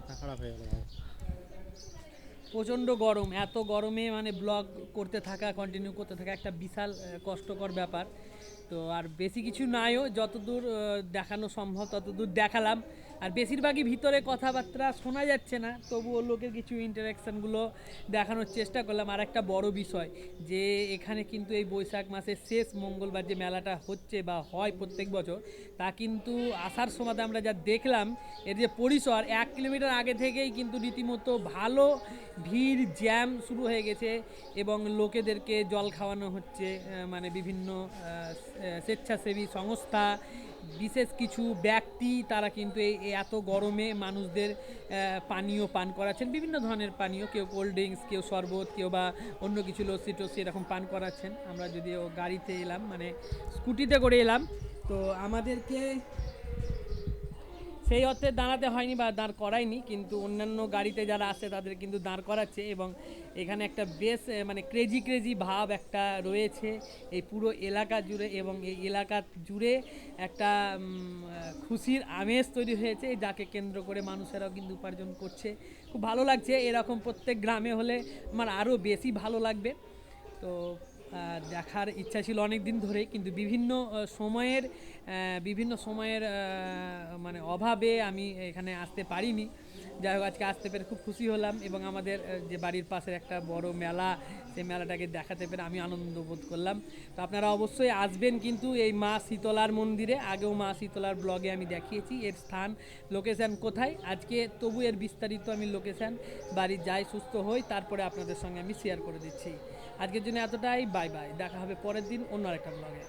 মাথা খারাপ হয়ে গেল। প্রচণ্ড গরম, এত গরমে মানে ব্লগ করতে থাকা, কন্টিনিউ করতে থাকা একটা বিশাল কষ্টকর ব্যাপার। তো আর বেশি কিছু নাইও, যতদূর দেখানো সম্ভব ততদূর দেখালাম। আর বেশিরভাগই ভিতরে কথাবার্তা শোনা যাচ্ছে না, তবুও লোকের কিছু ইন্টারাকশানগুলো দেখানোর চেষ্টা করলাম। আর একটা বড় বিষয় যে এখানে কিন্তু এই বৈশাখ মাসের শেষ মঙ্গলবার যে মেলাটা হচ্ছে বা হয় প্রত্যেক বছর, তা কিন্তু আসার সময় আমরা যা দেখলাম, এর যে পরিসর 1 কিলোমিটার আগে থেকেই কিন্তু রীতিমতো ভালো ভিড়, জ্যাম শুরু হয়ে গেছে। এবং লোকেদেরকে জল খাওয়ানো হচ্ছে, মানে বিভিন্ন স্বেচ্ছাসেবী সংস্থা, বিশেষ কিছু ব্যক্তি, তারা কিন্তু এই এত গরমে মানুষদের পানীয় পান করাচ্ছেন, বিভিন্ন ধরনের পানীয়, কেউ কোল্ড ড্রিঙ্কস, কেউ শরবত, কেউ বা অন্য কিছু লস্যি টস্যি এরকম পান করাচ্ছেন। আমরা যদিও গাড়িতে এলাম, মানে স্কুটিতে করে এলাম, তো আমাদেরকে সেই অর্থে দাঁড়াতে হয়নি বা দাঁড় করায়নি, কিন্তু অন্যান্য গাড়িতে যারা আসে তাদের কিন্তু দাঁড় করাচ্ছে। এবং এখানে একটা বেশ মানে ক্রেজি ক্রেজি ভাব একটা রয়েছে এই পুরো এলাকা জুড়ে, এবং এই এলাকা জুড়ে একটা খুশির আমেজ তৈরি হয়েছে, যাকে কেন্দ্র করে মানুষেরাও কিন্তু উপার্জন করছে। খুব ভালো লাগছে, এরকম প্রত্যেক গ্রামে হলে আমার আরও বেশি ভালো লাগবে। তো দেখার ইচ্ছা ছিল অনেক দিন ধরে, কিন্তু বিভিন্ন সময়ের মানে অভাবে আমি এখানে আসতে পারিনি। যাই হোক, আজকে আসতে পেরে খুব খুশি হলাম, এবং আমাদের যে বাড়ির পাশের একটা বড় মেলা, সেই মেলাটাকে দেখাতে পেরে আমি আনন্দ বোধ করলাম। তো আপনারা অবশ্যই আসবেন কিন্তু এই মা শীতলার মন্দিরে। আগেও মা শীতলার ব্লগে আমি দেখিয়েছি এর স্থান, লোকেশান কোথায়। আজকে তবু এর বিস্তারিত আমি লোকেশান, বাড়ি যাই, সুস্থ হই, তারপরে আপনাদের সঙ্গে আমি শেয়ার করে দিচ্ছি। আজকের জন্য এতটাই, বাই বাই, দেখা হবে পরের দিন অন্য আরেকটা ব্লগে।